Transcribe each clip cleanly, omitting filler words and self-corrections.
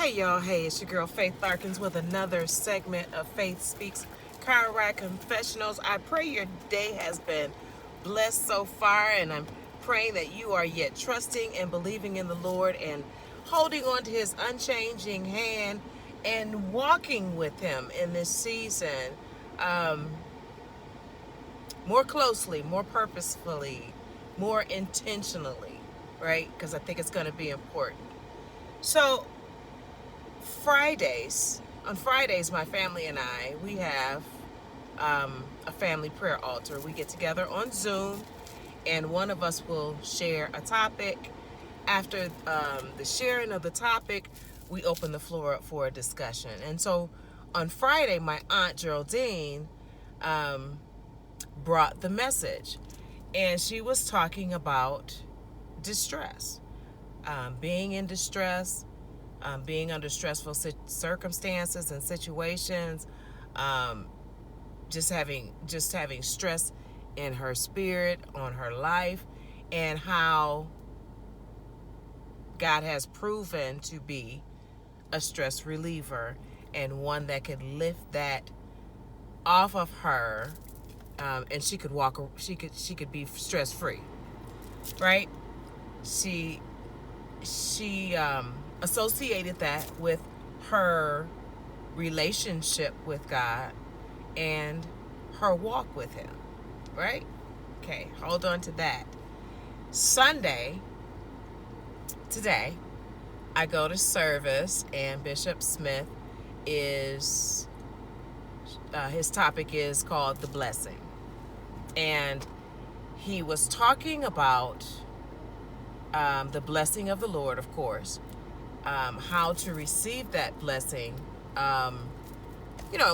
Hey y'all, hey, it's your girl Faith Larkins with another segment of Faith Speaks Chiropractic Confessionals. I pray your day has been blessed so far, and I'm praying that you are yet trusting and believing in the Lord and holding on to His unchanging hand and walking with Him in this season more closely, more purposefully, more intentionally, right? Because I think it's going to be important. So, on Fridays, my family and I, we have a family prayer altar. We get together on Zoom, and one of us will share a topic. After the sharing of the topic, we open the floor up for a discussion. And so on Friday, my aunt Geraldine brought the message, and she was talking about distress, being in distress, being under stressful circumstances and situations, just having stress in her spirit, on her life, and how God has proven to be a stress reliever and one that could lift that off of her, and she could be stress free, right? She associated that with her relationship with God and her walk with Him, right? Okay, hold on to that. Sunday, today, I go to service, and Bishop Smith is, his topic is called The Blessing. And he was talking about the blessing of the Lord, of course, how to receive that blessing, and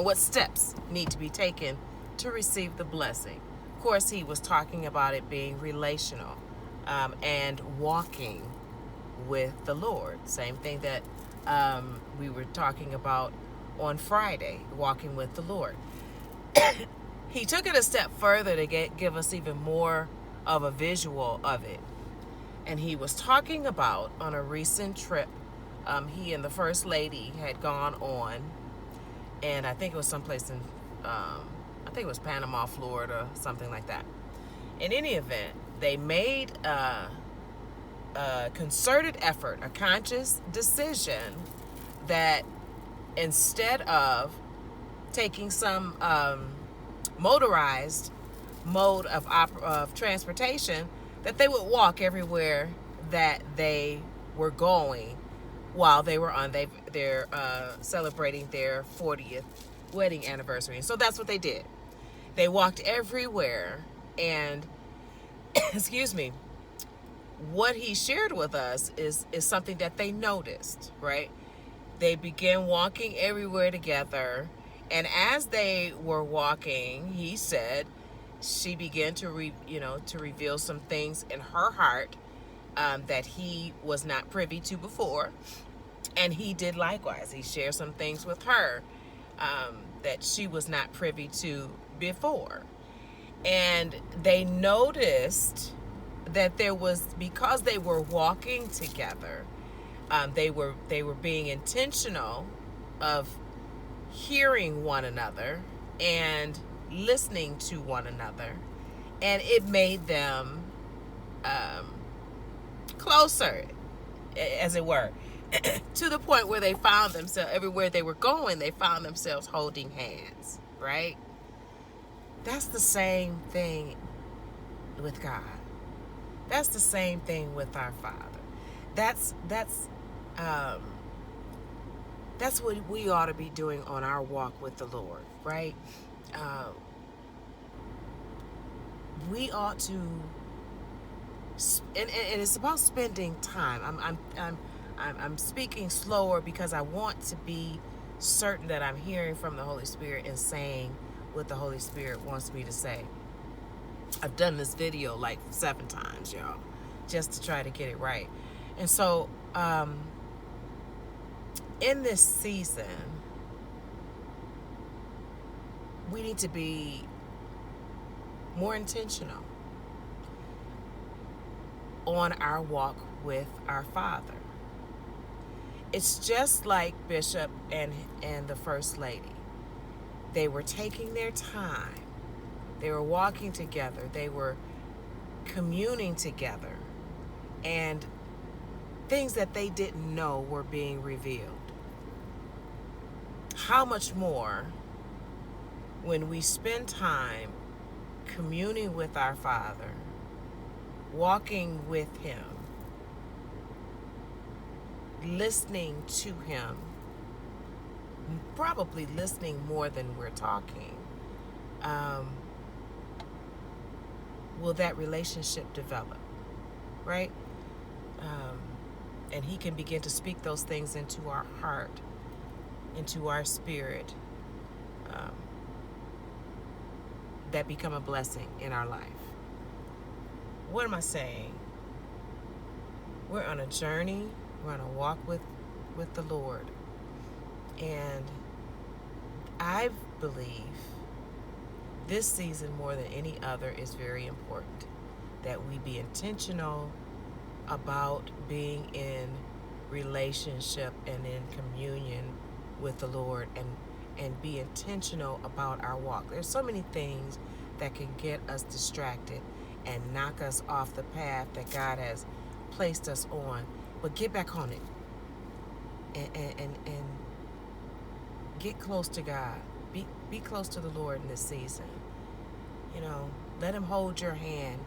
what steps need to be taken to receive the blessing. Of course, he was talking about it being relational, and walking with the Lord. Same thing that we were talking about on Friday, walking with the Lord. He took it a step further to give us even more of a visual of it. And he was talking about on a recent trip he and the First Lady had gone on, and I think it was someplace in, I think it was Panama, Florida, something like that. In any event, they made a concerted effort, a conscious decision that instead of taking some motorized mode of transportation, that they would walk everywhere that they were going while they were on their celebrating their 40th wedding anniversary. And so that's what they did. They walked everywhere, and excuse me, what he shared with us is something that they noticed, right? They began walking everywhere together, and as they were walking, he said, she began to reveal some things in her heart that he was not privy to before, and he did likewise. He shared some things with her that she was not privy to before, and they noticed that there was, because they were walking together, they were being intentional of hearing one another and listening to one another, and it made them closer, as it were, to the point where they found themselves, everywhere they were going, they found themselves holding hands, right? That's the same thing with God. That's the same thing with our Father. That's what we ought to be doing on our walk with the Lord, right? We ought to, and it's about spending time. I'm speaking slower because I want to be certain that I'm hearing from the Holy Spirit and saying what the Holy Spirit wants me to say. I've done this video like 7 times, y'all, just to try to get it right. And so, in this season, we need to be more intentional on our walk with our Father. It's just like Bishop and the First Lady. They were taking their time. They were walking together. They were communing together. And things that they didn't know were being revealed. How much more when we spend time communing with our Father, walking with Him, listening to Him, probably listening more than we're talking, will that relationship develop, right? And He can begin to speak those things into our heart, into our spirit, that become a blessing in our life. What am I saying? We're on a journey. We're on a walk with the Lord. And I believe this season more than any other is very important, that we be intentional about being in relationship and in communion with the Lord, and be intentional about our walk. There's so many things that can get us distracted and knock us off the path that God has placed us on. But get back on it and get close to God. Be close to the Lord in this season. Let Him hold your hand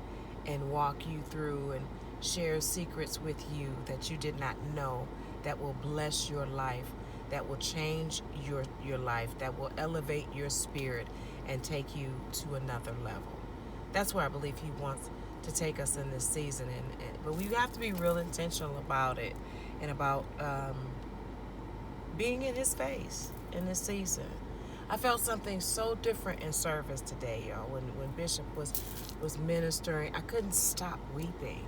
and walk you through and share secrets with you that you did not know, that will bless your life, that will change your life, that will elevate your spirit and take you to another level. That's where I believe He wants to take us in this season. But we have to be real intentional about it, and about being in His face in this season. I felt something so different in service today, y'all. When Bishop was ministering, I couldn't stop weeping.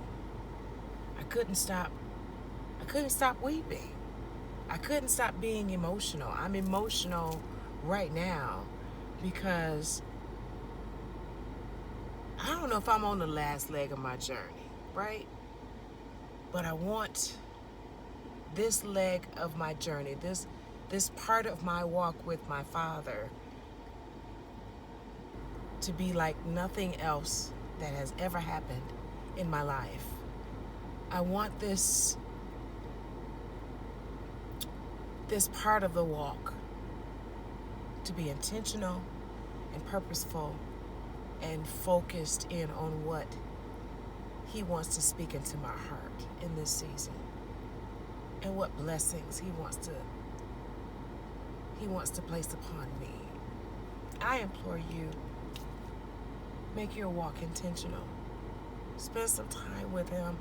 I couldn't stop weeping. I couldn't stop being emotional. I'm emotional right now because I don't know if I'm on the last leg of my journey, right? But I want this leg of my journey, this part of my walk with my Father, to be like nothing else that has ever happened in my life. I want this part of the walk to be intentional and purposeful and focused in on what He wants to speak into my heart in this season, and what blessings He wants to place upon me. I implore you, make your walk intentional. Spend some time with Him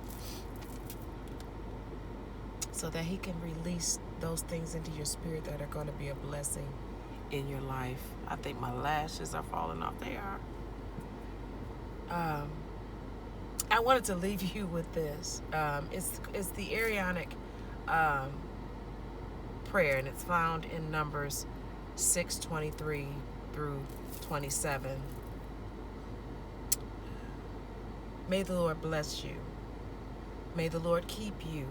so that He can release those things into your spirit that are going to be a blessing in your life. I think my lashes are falling off. They are. I wanted to leave you with this. It's the Arianic prayer, and it's found in Numbers 6:23 through 27. May the Lord bless you. May the Lord keep you.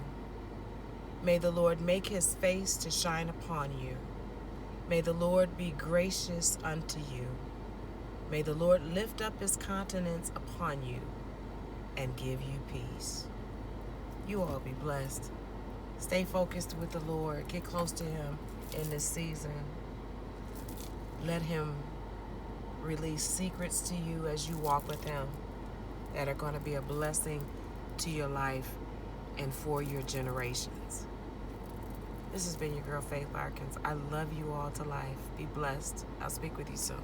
May the Lord make His face to shine upon you. May the Lord be gracious unto you. May the Lord lift up His countenance upon you and give you peace. You all be blessed. Stay focused with the Lord. Get close to Him in this season. Let Him release secrets to you as you walk with Him that are going to be a blessing to your life and for your generations. This has been your girl, Faith Larkins. I love you all to life. Be blessed. I'll speak with you soon.